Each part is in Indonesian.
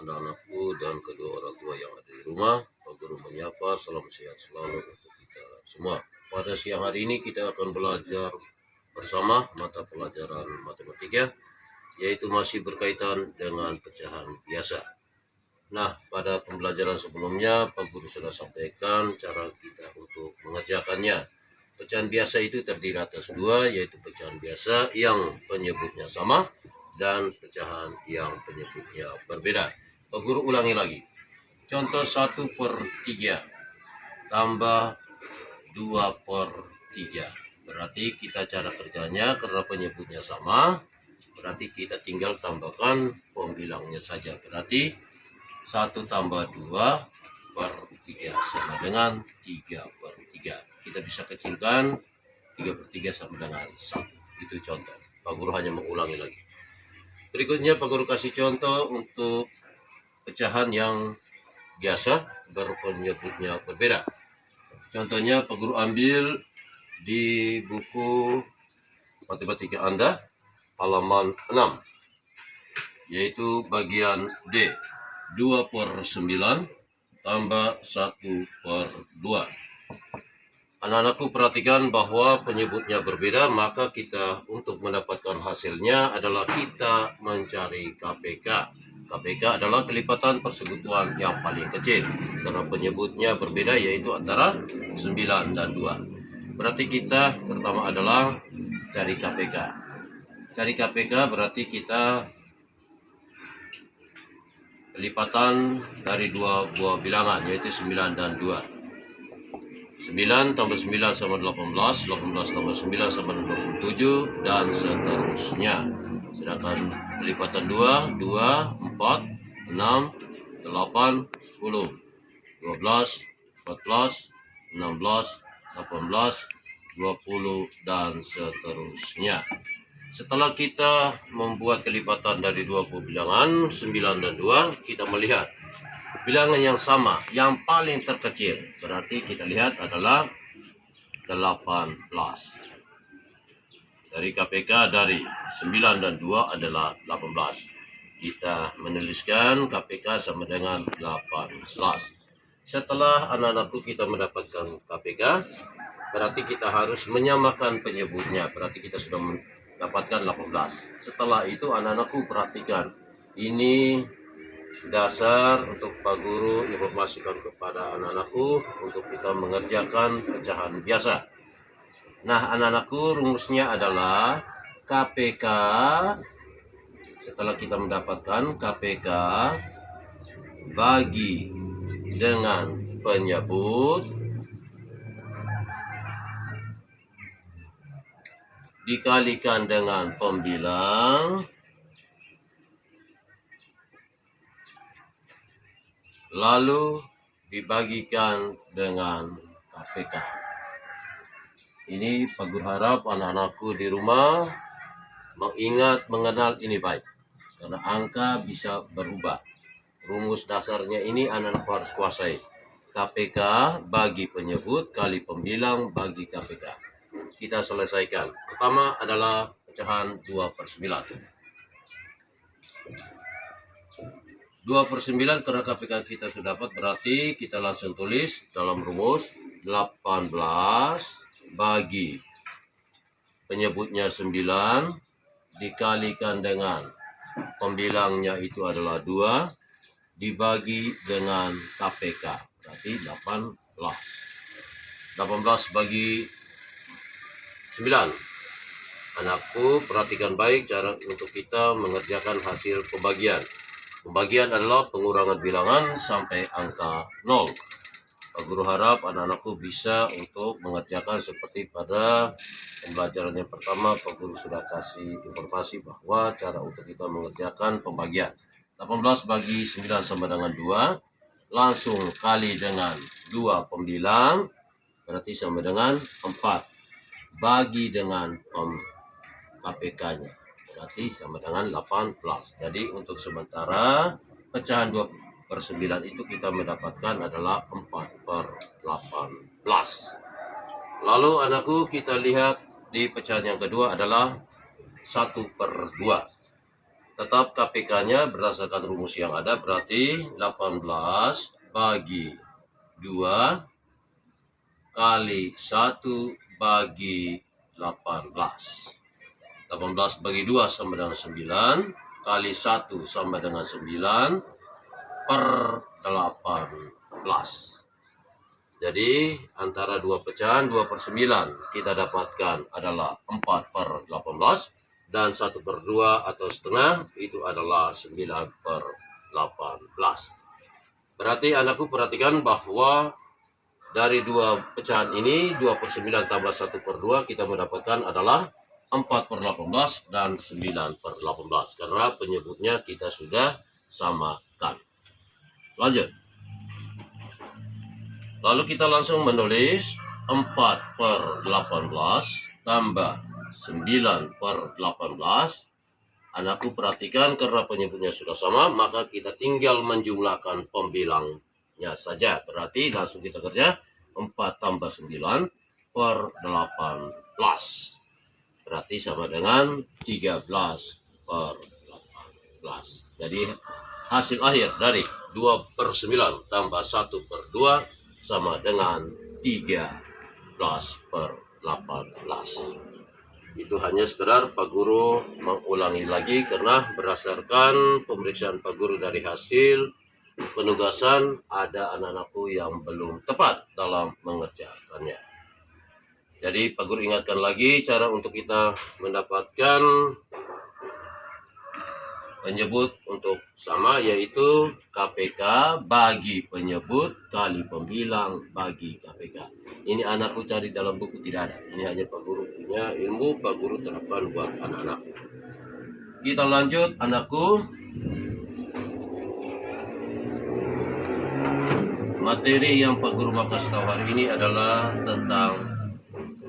anak-anakku dan kedua orang tua yang ada di rumah. Pak Guru menyapa, salam sehat selalu untuk kita semua. Pada siang hari ini kita akan belajar bersama mata pelajaran matematika, yaitu masih berkaitan dengan pecahan biasa. Nah, pada pembelajaran sebelumnya Pak Guru sudah sampaikan cara kita untuk mengerjakannya. Pecahan biasa itu terdiri atas dua, yaitu pecahan biasa yang penyebutnya sama dan pecahan yang penyebutnya berbeda. Pak Guru ulangi lagi. Contoh 1/3 tambah 2/3. Berarti kita cara kerjanya karena penyebutnya sama, berarti kita tinggal tambahkan pembilangnya saja. Berarti 1 tambah 2/3 sama dengan 3/3. Kita bisa kecilkan 3/3 sama dengan 1. Itu contoh. Pak Guru hanya mengulangi lagi. Berikutnya Pak Guru kasih contoh untuk pecahan yang biasa berpenyebutnya berbeda. Contohnya Pak Guru ambil di buku matematika Anda halaman 6, yaitu bagian D. 2/9 tambah 1/2. Anak-anakku perhatikan bahwa penyebutnya berbeda, maka kita untuk mendapatkan hasilnya adalah kita mencari KPK. KPK adalah kelipatan persekutuan yang paling kecil karena penyebutnya berbeda, yaitu antara 9 dan 2. Berarti kita pertama adalah cari KPK. Cari KPK berarti kita kelipatan dari dua buah bilangan, yaitu 9 dan 2. 9 tambah 9 sama 18, 18 tambah 9 sama 27, dan seterusnya. Sedangkan kelipatan 2, 2, 4, 6, 8, 10, 12, 14, 16, 18, 20, dan seterusnya. Setelah kita membuat kelipatan dari dua buah bilangan 9 dan 2, kita melihat bilangan yang sama, yang paling terkecil. Berarti kita lihat adalah 18. Dari KPK dari 9 dan 2 adalah 18. Kita menuliskan KPK sama dengan 18. Setelah anak-anakku kita mendapatkan KPK, berarti kita harus menyamakan penyebutnya. Berarti kita sudah mendapatkan 18. Setelah itu anak-anakku perhatikan. Ini dasar untuk Pak Guru informasikan kepada anak-anakku untuk kita mengerjakan pecahan biasa. Nah, anak-anakku, rumusnya adalah KPK. Setelah kita mendapatkan KPK bagi dengan penyebut dikalikan dengan pembilang lalu dibagikan dengan KPK. Ini Pak Guru harap anak-anakku di rumah mengenal ini baik, karena angka bisa berubah. Rumus dasarnya ini anak-anakku harus kuasai. KPK bagi penyebut kali pembilang bagi KPK. Kita selesaikan. Pertama adalah pecahan 2/9. 2/9 karena KPK kita sudah dapat, berarti kita langsung tulis dalam rumus 18 bagi penyebutnya 9 dikalikan dengan pembilangnya itu adalah 2 dibagi dengan KPK, berarti 18. 18 bagi 9. Anakku perhatikan baik cara untuk kita mengerjakan hasil pembagian. Pembagian adalah pengurangan bilangan sampai angka 0. Pak Guru harap anak-anakku bisa untuk mengerjakan seperti pada pembelajaran yang pertama. Pak Guru sudah kasih informasi bahwa cara untuk kita mengerjakan pembagian. 18 bagi 9 sama dengan 2. Langsung kali dengan 2 pembilang, berarti sama dengan 4. Bagi dengan KPK-nya, berarti sama dengan 18. Jadi untuk sementara pecahan 2/9 itu kita mendapatkan adalah 4/18. Lalu anakku kita lihat di pecahan yang kedua adalah 1/2. Tetap KPK-nya berdasarkan rumus yang ada, berarti 18 bagi 2 kali 1 bagi 18. 18 bagi 2 sama dengan 9, kali 1 sama dengan 9, per 18. Jadi antara dua pecahan 2 per 9 kita dapatkan adalah 4 per 18, dan 1 per 2 atau setengah itu adalah 9 per 18. Berarti anakku perhatikan bahwa dari dua pecahan ini 2 per 9 tambah 1 per 2 kita mendapatkan adalah 4 per 18 dan 9 per 18, karena penyebutnya kita sudah samakan. Lanjut. Lalu kita langsung menulis 4 per 18 tambah 9 per 18. Anakku perhatikan, karena penyebutnya sudah sama, maka kita tinggal menjumlahkan pembilangnya saja. Berarti langsung kita kerja 4 tambah 9 per 18. Berarti sama dengan 13 per 18. Jadi hasil akhir dari 2 per 9 tambah 1 per 2 sama dengan 13 per 18. Itu hanya sekedar Pak Guru mengulangi lagi, karena berdasarkan pemeriksaan Pak Guru dari hasil penugasan ada anak-anakku yang belum tepat dalam mengerjakannya. Jadi Pak Guru ingatkan lagi cara untuk kita mendapatkan penyebut untuk sama, yaitu KPK bagi penyebut kali pembilang bagi KPK. Ini anakku cari dalam buku, tidak ada. Ini hanya Pak Guru punya ilmu, Pak Guru terapkan buat anak-anak. Kita lanjut anakku. Materi yang Pak Guru mau kasih tahu hari ini adalah tentang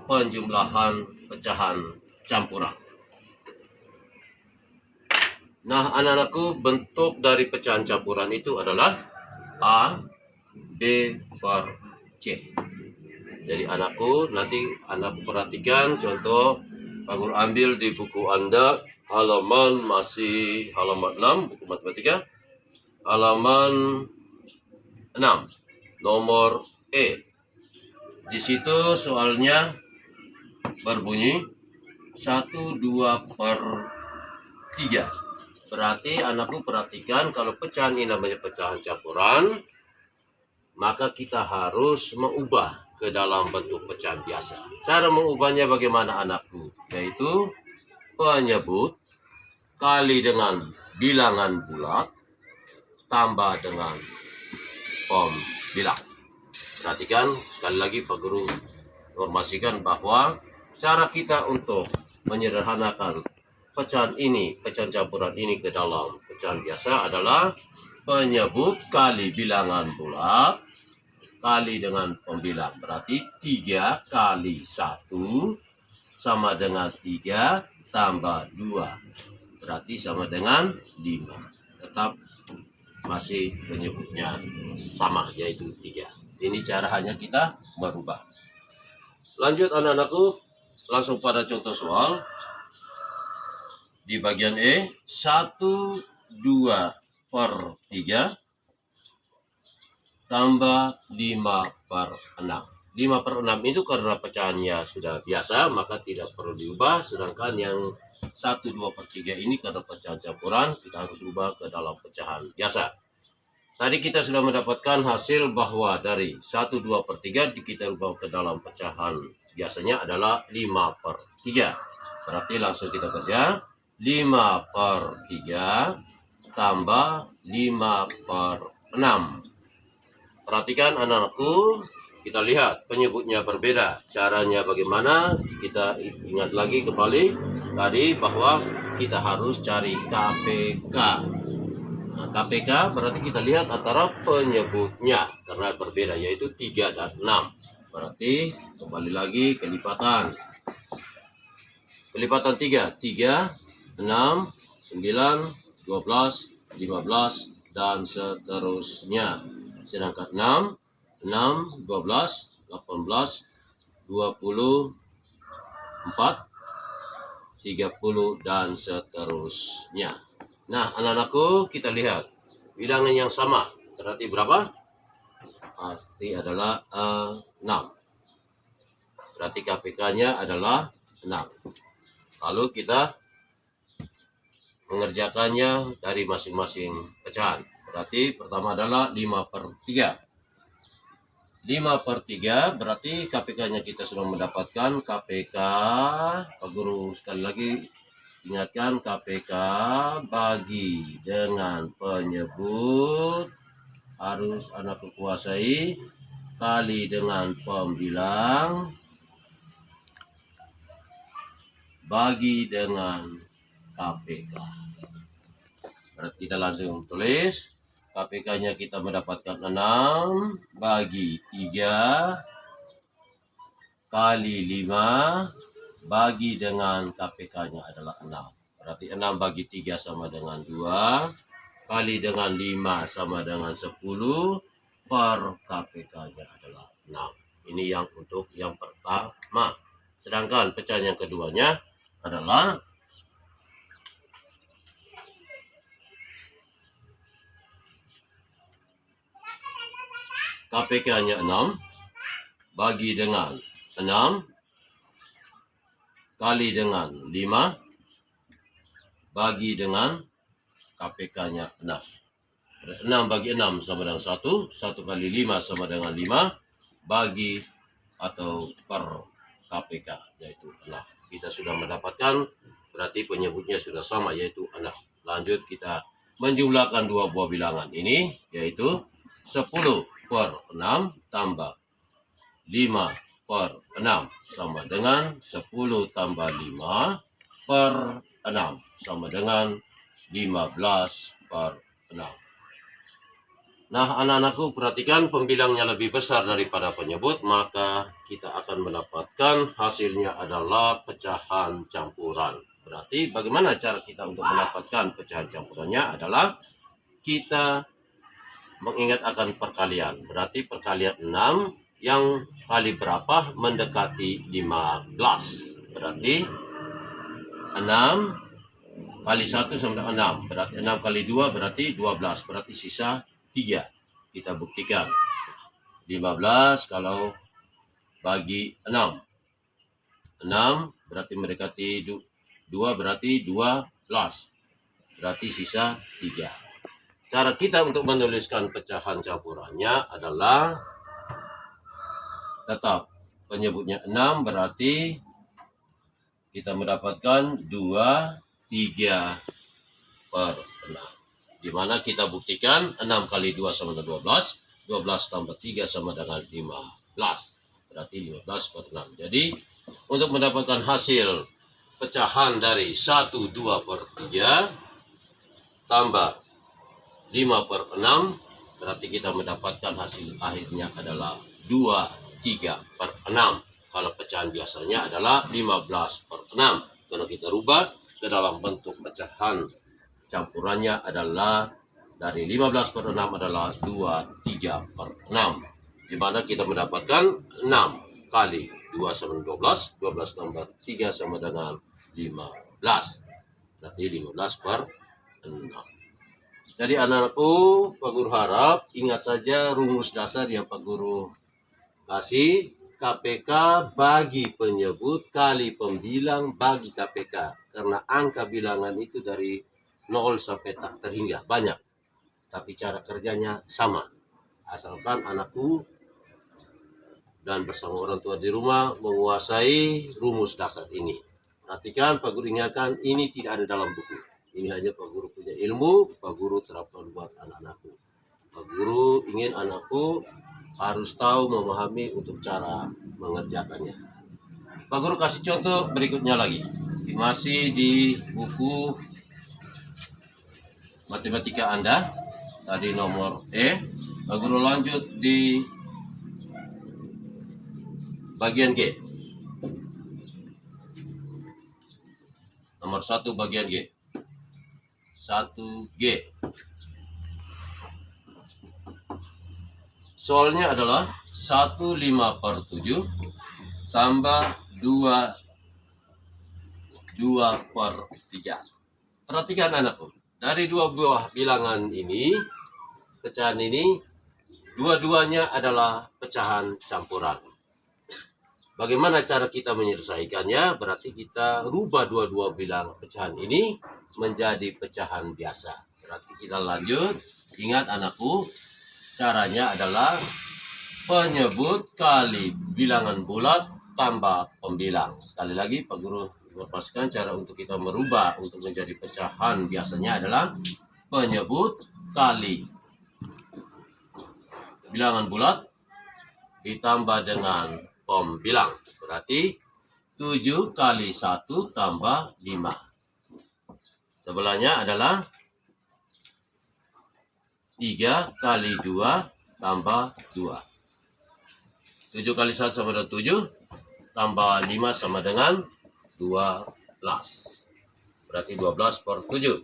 penjumlahan pecahan campuran. Nah, anak-anakku, bentuk dari pecahan campuran itu adalah A, B per C. Jadi anakku, nanti anakku perhatikan contoh Pak Guru ambil di buku Anda, halaman masih halaman 6, buku matematika, halaman 6, nomor E. Di situ soalnya berbunyi 1, 2 per 3. Berarti anakku perhatikan, kalau pecahan ini namanya pecahan campuran, maka kita harus mengubah ke dalam bentuk pecahan biasa. Cara mengubahnya bagaimana anakku? Yaitu penyebut kali dengan bilangan bulat tambah dengan pembilang. Perhatikan sekali lagi Pak Guru informasikan bahwa cara kita untuk menyederhanakan pecahan campuran ini ke dalam pecahan biasa adalah penyebut kali bilangan bulat kali dengan pembilang. Berarti 3 kali 1 sama dengan 3 tambah 2. Berarti sama dengan 5. Tetap masih penyebutnya sama, yaitu 3. Ini cara hanya kita merubah. Lanjut anak-anakku, langsung pada contoh soal. Di bagian E, 1, 2 per 3 tambah 5 per 6. 5 per 6 itu karena pecahannya sudah biasa, maka tidak perlu diubah. Sedangkan yang 1, 2 per 3 ini karena pecahan campuran, kita harus ubah ke dalam pecahan biasa. Tadi kita sudah mendapatkan hasil bahwa dari 1, 2 per 3 kita ubah ke dalam pecahan biasanya adalah 5 per 3. Berarti langsung kita kerja 5 per 3 tambah 5 per 6. Perhatikan anak-anakku, kita lihat penyebutnya berbeda. Caranya bagaimana? Kita ingat lagi kembali tadi bahwa kita harus cari KPK. Nah, KPK berarti kita lihat antara penyebutnya karena berbeda, yaitu 3 dan 6. Berarti kembali lagi kelipatan. Kelipatan 3, 6, 9, 12, 15, dan seterusnya. Sedangkan 6, 12, 18, 24, 30, dan seterusnya. Nah, anak-anakku, kita lihat bilangan yang sama. Berarti berapa? Pasti adalah 6. Berarti KPK-nya adalah 6. Lalu kita mengerjakannya dari masing-masing pecahan. Berarti pertama adalah 5/3. 5/3 berarti KPK-nya kita sudah mendapatkan. KPK, Pak Guru sekali lagi ingatkan, KPK bagi dengan penyebut harus anak kuasai kali dengan pembilang bagi dengan KPK. Berarti kita langsung tulis KPK-nya kita mendapatkan 6 bagi 3 kali 5 bagi dengan KPK-nya adalah 6. Berarti 6 bagi 3 sama dengan 2 kali dengan 5 sama dengan 10 per KPK-nya adalah 6. Ini yang untuk yang pertama. Sedangkan pecahan yang keduanya adalah KPK-nya 6 bagi dengan 6 kali dengan 5 bagi dengan KPK-nya 6. 6 bagi 6 sama dengan 1. 1 kali 5 sama dengan 5 bagi atau per KPK yaitu 6. Kita sudah mendapatkan, berarti penyebutnya sudah sama yaitu 6. Lanjut kita menjumlahkan dua buah bilangan ini yaitu 10/6 tambah 5/6 sama dengan 10 tambah 5/6 sama dengan 15/6. Nah, anak-anakku, perhatikan pembilangnya lebih besar daripada penyebut, maka kita akan mendapatkan hasilnya adalah pecahan campuran. Berarti bagaimana cara kita untuk mendapatkan pecahan campurannya adalah kita mengingat akan perkalian. Berarti perkalian 6 yang kali berapa mendekati 15. Berarti 6 kali 1 sama dengan 6. Berarti 6 kali 2 berarti 12. Berarti sisa 3. Kita buktikan. 15 kalau bagi 6. 6 berarti mendekati 2 berarti 12. Berarti sisa 3. Cara kita untuk menuliskan pecahan campurannya adalah tetap penyebutnya 6 berarti kita mendapatkan 2, 3/6. Di mana kita buktikan 6 kali 2 sama dengan 12. 12 tambah 3 sama dengan 15. Berarti 15/6. Jadi untuk mendapatkan hasil pecahan dari 1, 2/3 tambah 5/6. Berarti kita mendapatkan hasil akhirnya adalah 2, 3/6. Kalau pecahan biasanya adalah 15/6. Kalau kita rubah ke dalam bentuk pecahan campurannya adalah dari 15/6 adalah 2, 3/6. Di mana kita mendapatkan 6 kali 2 sama dengan 12. 12 tambah 3 sama dengan 15. Berarti 15/6. Jadi anak-anakku, Pak Guru harap ingat saja rumus dasar yang Pak Guru kasih. KPK bagi penyebut kali pembilang bagi KPK. Karena angka bilangan itu dari 0 sampai tak terhingga banyak. Tapi cara kerjanya sama. Asalkan anakku dan bersama orang tua di rumah menguasai rumus dasar ini. Perhatikan, Pak Guru ingatkan, ini tidak ada dalam buku. Ini hanya Pak Guru punya ilmu, Pak Guru terapkan buat anak-anakku. Pak Guru ingin anakku harus tahu, memahami untuk cara mengerjakannya. Pak Guru kasih contoh berikutnya lagi. Masih di buku matematika Anda. Tadi nomor E. Pak Guru lanjut di bagian G. Nomor 1 bagian G. 1G. Soalnya adalah 1/5/7 tambah 2/3. Perhatikan anakku. Dari dua buah bilangan ini, pecahan ini, dua-duanya adalah pecahan campuran. Bagaimana cara kita menyelesaikannya? Berarti kita rubah dua-dua bilang pecahan ini menjadi pecahan biasa. Berarti kita lanjut. Ingat anakku, caranya adalah penyebut kali bilangan bulat tambah pembilang. Sekali lagi Pak Guru lepaskan cara untuk kita merubah untuk menjadi pecahan biasanya adalah penyebut kali bilangan bulat ditambah dengan pembilang. Berarti 7 kali 1 tambah 5. Sebelahnya adalah 3 kali 2 tambah 2. 7 kali 1 sama dengan 7, tambah 5 sama dengan 12. Berarti 12 per 7.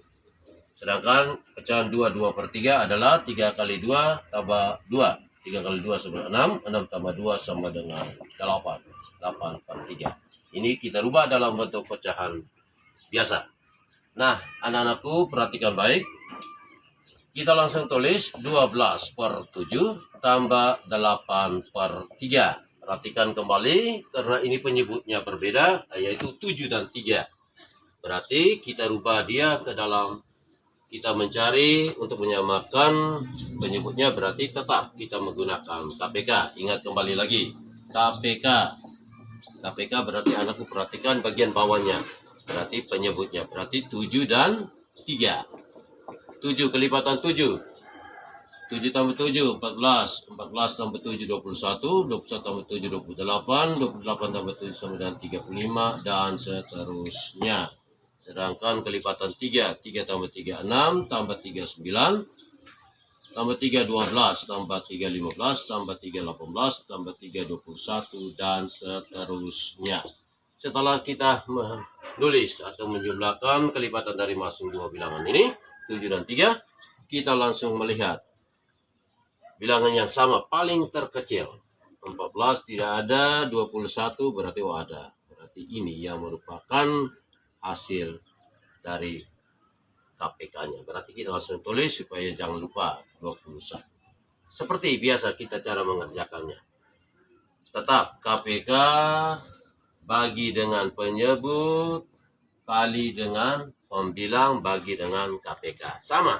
Sedangkan pecahan 2, 2 per 3 adalah 3 kali 2 tambah 2. 3 kali 2 sama dengan 6, 6 tambah 2 sama dengan 8. 8 per 3. Ini kita rubah dalam bentuk pecahan biasa. Nah, anak-anakku perhatikan baik. Kita langsung tulis 12 per 7 tambah 8 per 3. Perhatikan kembali karena ini penyebutnya berbeda, yaitu 7 dan 3. Berarti kita rubah dia ke dalam, kita mencari untuk menyamakan penyebutnya, berarti tetap kita menggunakan KPK. Ingat kembali lagi, KPK. KPK berarti anakku perhatikan bagian bawahnya. Berarti penyebutnya, berarti 7 dan 3. 7 kelipatan 7. 7 tambah 7, 14. 14 tambah 7, 21. 21 tambah 7, 28. 28 tambah 7 sama dengan 35. Dan seterusnya. Sedangkan kelipatan 3. 3 tambah 3, 6. Tambah 3, 9. Tambah 3, 12. Tambah 3, 15. Tambah 3, 18. Tambah 3, 21. Dan seterusnya. Setelah kita menulis atau menjumlahkan kelipatan dari masing dua bilangan ini, 7 dan 3, kita langsung melihat bilangan yang sama paling terkecil. 14 tidak ada, 21 berarti ada. Berarti ini yang merupakan hasil dari KPK-nya. Berarti kita langsung tulis supaya jangan lupa 21. Seperti biasa kita cara mengerjakannya. Tetap KPK bagi dengan penyebut kali dengan pembilang bagi dengan KPK. Sama.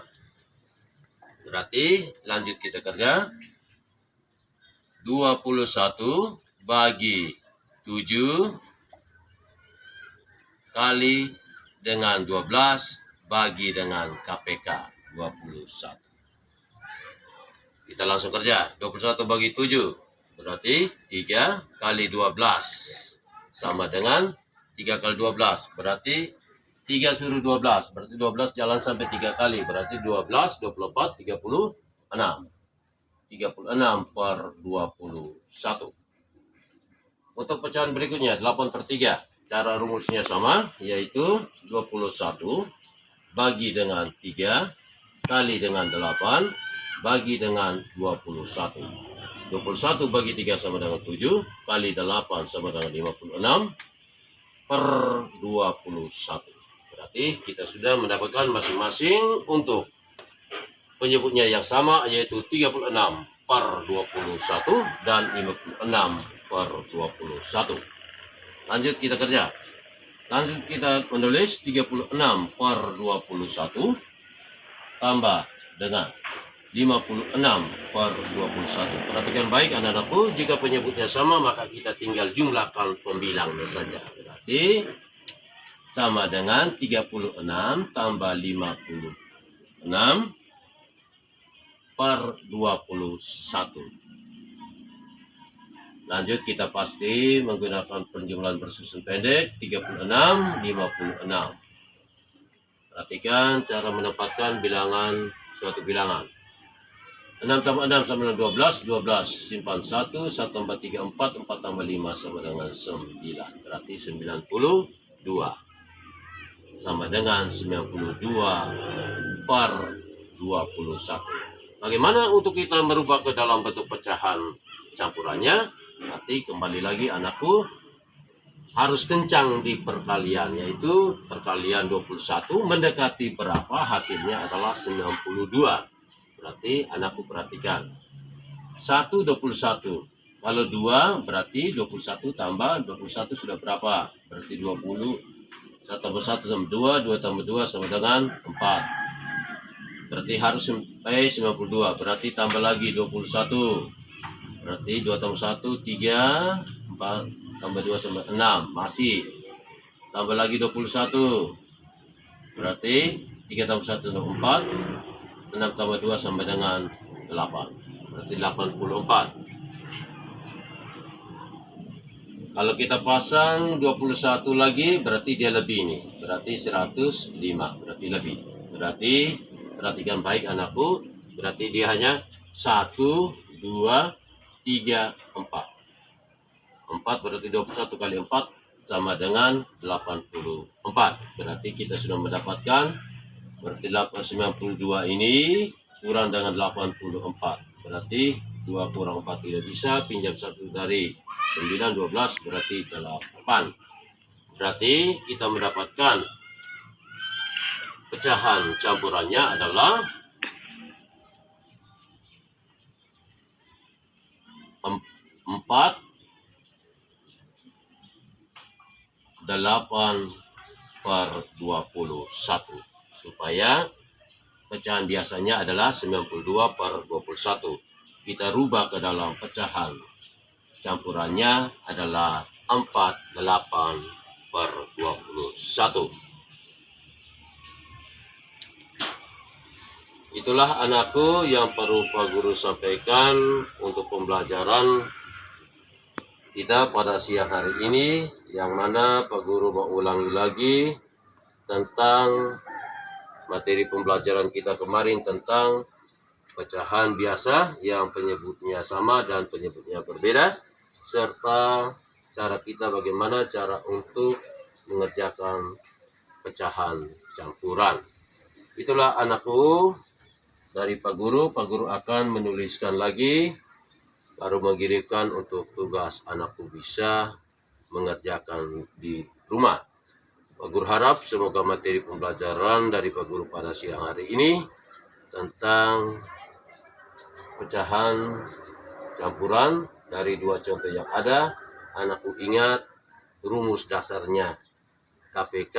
Berarti lanjut kita kerja. 21 bagi 7 kali dengan 12 bagi dengan KPK 21. Kita langsung kerja. 21 bagi 7 berarti 3 kali 12 sama dengan 3 kali 12 berarti 3 suruh 12, berarti 12 jalan sampai 3 kali, berarti 12, 24, 36. 36 per 21. Untuk pecahan berikutnya, 8 per 3. Cara rumusnya sama, yaitu 21 bagi dengan 3 kali dengan 8 bagi dengan 21. 21 bagi 3 sama dengan 7, kali 8 sama dengan 56 per 21. Berarti kita sudah mendapatkan masing-masing untuk penyebutnya yang sama, yaitu 36 per 21 dan 56 per 21. Lanjut kita kerja. Lanjut kita menulis 36 per 21 tambah dengan 56 per 21. Perhatikan baik anak-anakku, jika penyebutnya sama maka kita tinggal jumlahkan pembilangnya saja. Berarti sama dengan 36 tambah 56 per 21. Lanjut kita pasti menggunakan penjumlahan bersusun pendek 36, 56. Perhatikan cara menempatkan bilangan suatu bilangan. 6 tambah 6 sama dengan 12, 12 simpan 1, 1 tambah 3, 4, 4 tambah 5 sama dengan 9. Berarti 92. Sama dengan 92 per 21. Bagaimana untuk kita merubah ke dalam bentuk pecahan campurannya? Nanti kembali lagi anakku, harus kencang di perkalian, yaitu perkalian 21 mendekati berapa, hasilnya adalah 92. Berarti anakku perhatikan. 1 21. Kalau 2 berarti 21 tambah 21 sudah berapa? Berarti 20. 1 tambah 1 sama 2, 2 tambah 2 sama dengan 4. Berarti harus sampai 92. Berarti tambah lagi 21. Berarti 2 tambah 1, 3. 4 tambah 2 sama 6. Masih. Tambah lagi 21. Berarti 3 tambah 1 sama 4. 6 tambah 2 sama dengan 8. Berarti 84. Kalau kita pasang 21 lagi, berarti dia lebih nih. Berarti 105. Berarti lebih. Berarti perhatikan baik anakku. Berarti dia hanya 1, 2, 3, 4. 4 berarti 21 kali 4 sama dengan 84. Berarti kita sudah mendapatkan. Berarti 92 ini kurang dengan 84. Berarti 2 kurang 4 tidak bisa. Pinjam 1 dari 9, 12 berarti 8. Berarti kita mendapatkan pecahan campurannya adalah 4, 8 per 21. Supaya pecahan biasanya adalah 92 per 21. Kita rubah ke dalam pecahan campurannya adalah 48 per 21. Itulah anakku yang perlu Pak Guru sampaikan untuk pembelajaran kita pada siang hari ini, yang mana Pak Guru mau ulangi lagi tentang materi pembelajaran kita kemarin tentang pecahan biasa yang penyebutnya sama dan penyebutnya berbeda, serta cara kita bagaimana cara untuk mengerjakan pecahan campuran. Itulah anakku dari Pak Guru. Pak Guru akan menuliskan lagi, baru mengirimkan untuk tugas anakku bisa mengerjakan di rumah. Pak Guru harap semoga materi pembelajaran dari Pak Guru pada siang hari ini tentang pecahan campuran dari 2 contoh yang ada, anakku ingat rumus dasarnya KPK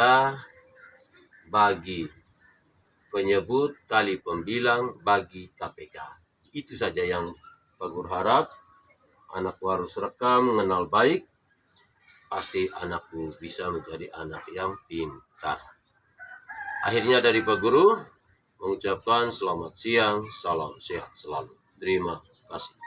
bagi penyebut kali pembilang bagi KPK. Itu saja yang Pak Guru harap. Anakku harus rekam, mengenal baik. Pasti anakku bisa menjadi anak yang pintar. Akhirnya dari Pak Guru mengucapkan selamat siang, salam sehat selalu. Terima kasih.